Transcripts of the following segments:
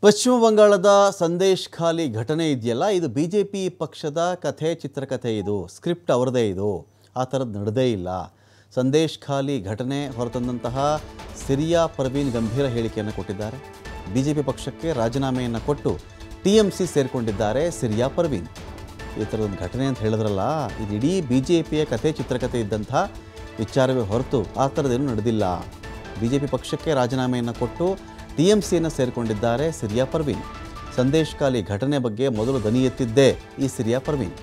ಪಶ್ಚಿಮ ಬಂಗಾಳದ ಸಂದೇಶ್ ಖಾಲಿ ಘಟನೆ ಇದೆಯಲ್ಲ, ಇದು ಬಿಜೆಪಿ ಪಕ್ಷದ ಕಥೆ, ಚಿತ್ರಕಥೆ. ಇದು ಸ್ಕ್ರಿಪ್ಟ್ ಅವರದೇ. ಇದು ಆ ಥರದ್ದು ನಡೆದೇ ಇಲ್ಲ. ಸಂದೇಶ್ ಖಾಲಿ ಘಟನೆ ಹೊರತಂದಂತಹ ಸಿರಿಯಾ ಪರ್ವೀನ್ ಗಂಭೀರ ಹೇಳಿಕೆಯನ್ನು ಕೊಟ್ಟಿದ್ದಾರೆ. ಬಿಜೆಪಿ ಪಕ್ಷಕ್ಕೆ ರಾಜೀನಾಮೆಯನ್ನು ಕೊಟ್ಟು ಟಿಎಂಸಿ ಸೇರಿಕೊಂಡಿದ್ದಾರೆ ಸಿರಿಯಾ ಪರ್ವೀನ್. ಈ ಥರದೊಂದು ಘಟನೆ ಅಂತ ಹೇಳಿದ್ರಲ್ಲ, ಇದು ಇಡೀ ಬಿಜೆಪಿಯ ಕಥೆ, ಚಿತ್ರಕಥೆ ಇದ್ದಂಥ ವಿಚಾರವೇ ಹೊರತು ಆ ಥರದ್ದೇನು ನಡೆದಿಲ್ಲ. ಬಿಜೆಪಿ ಪಕ್ಷಕ್ಕೆ ರಾಜೀನಾಮೆಯನ್ನು ಕೊಟ್ಟು ಟಿಎಂಸಿಯನ್ನು ಸೇರಿಕೊಂಡಿದ್ದಾರೆ ಸಿರಿಯಾ ಪರ್ವೀನ್. ಸಂದೇಶ್ ಖಾಲಿ ಘಟನೆ ಬಗ್ಗೆ ಮೊದಲು ದನಿ ಎತ್ತಿದ್ದೇ ಈ ಸಿರಿಯಾ ಪರ್ವೀನ್.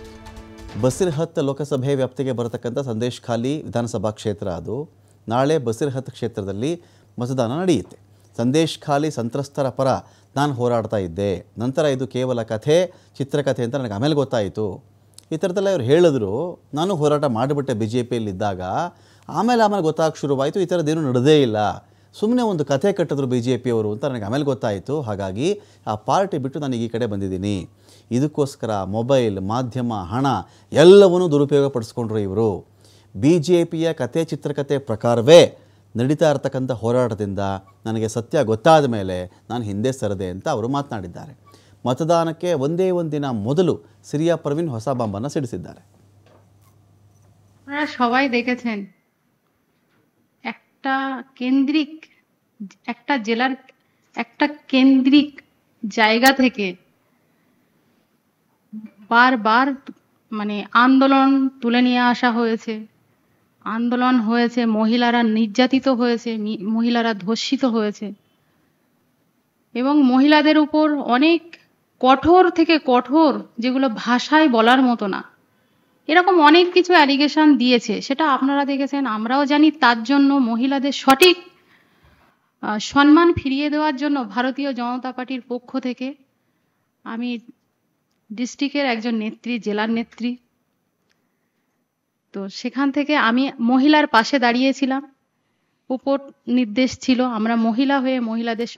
ಬಸಿರ್ಹತ್ ಲೋಕಸಭೆ ವ್ಯಾಪ್ತಿಗೆ ಬರತಕ್ಕಂಥ ಸಂದೇಶ್ ಖಾಲಿ ವಿಧಾನಸಭಾ ಕ್ಷೇತ್ರ ಅದು. ನಾಳೆ ಬಸಿರ್ಹತ್ ಕ್ಷೇತ್ರದಲ್ಲಿ ಮತದಾನ ನಡೆಯುತ್ತೆ. ಸಂದೇಶ್ ಖಾಲಿ ಸಂತ್ರಸ್ತರ ಪರ ನಾನು ಹೋರಾಡ್ತಾ ಇದ್ದೆ, ನಂತರ ಇದು ಕೇವಲ ಕಥೆ, ಚಿತ್ರಕಥೆ ಅಂತ ನನಗೆ ಆಮೇಲೆ ಗೊತ್ತಾಯಿತು. ಈ ಥರದ್ದೆಲ್ಲ ಇವ್ರು ಹೇಳಿದ್ರು. ನಾನು ಹೋರಾಟ ಮಾಡಿಬಿಟ್ಟೆ ಬಿ ಜೆ ಪಿಯಲ್ಲಿದ್ದಾಗ. ಆಮೇಲೆ ಗೊತ್ತಾಗಕ್ಕೆ ಶುರುವಾಯಿತು ಈ ಥರದ್ದೇನು ನಡೆದೇ ಇಲ್ಲ, ಸುಮ್ಮನೆ ಒಂದು ಕಥೆ ಕಟ್ಟಿದ್ರು ಬಿ ಜೆ ಪಿಯವರು ಅಂತ ನನಗೆ ಆಮೇಲೆ ಗೊತ್ತಾಯಿತು. ಹಾಗಾಗಿ ಆ ಪಾರ್ಟಿ ಬಿಟ್ಟು ನಾನು ಈ ಕಡೆ ಬಂದಿದ್ದೀನಿ. ಇದಕ್ಕೋಸ್ಕರ ಮೊಬೈಲ್, ಮಾಧ್ಯಮ, ಹಣ ಎಲ್ಲವನ್ನೂ ದುರುಪಯೋಗ ಪಡಿಸ್ಕೊಂಡ್ರು ಇವರು. ಬಿ ಜೆ ಪಿಯ ಕಥೆ, ಚಿತ್ರಕಥೆ ಪ್ರಕಾರವೇ ನಡೀತಾ ಇರತಕ್ಕಂಥ ಹೋರಾಟದಿಂದ ನನಗೆ ಸತ್ಯ ಗೊತ್ತಾದ ಮೇಲೆ ನಾನು ಹಿಂದೆ ಸರದೆ ಅಂತ ಅವರು ಮಾತನಾಡಿದ್ದಾರೆ. ಮತದಾನಕ್ಕೆ ಒಂದೇ ಒಂದಿನ ಮೊದಲು ಸಿರಿಯಾ ಪರ್ವೀನ್ ಹೊಸ ಬಾಂಬನ್ನು ಸಿಡಿಸಿದ್ದಾರೆ. সবাই দেখেছেন একটা জেলার একটা কেন্দ্রিক জায়গা থেকে বারবার আন্দোলন তুলে নিয়ে আসা হয়েছে। আন্দোলন হয়েছে, মহিলারা নির্যাতিত হয়েছে, মহিলারা ধর্ষিত হয়েছে এবং মহিলাদের উপর অনেক কঠোর থেকে কঠোর, যেগুলো ভাষায় বলার মতো না, এরকম অনেক কিছু অ্যালিগেশন দিয়েছে। সেটা আপনারা দেখেছেন, আমরাও জানি। তার জন্য মহিলাদের সঠিক সম্মান ফিরিয়ে দেওয়ার জন্য ভারতীয় জনতা পার্টির পক্ষ থেকে আমি ডিস্ট্রিক্টের একজন নেত্রী, জেলার নেত্রী, তো সেখান থেকে আমি মহিলার পাশে দাঁড়িয়েছিলাম। উপর নির্দেশ ছিল আমরা মহিলা হয়ে মহিলাদের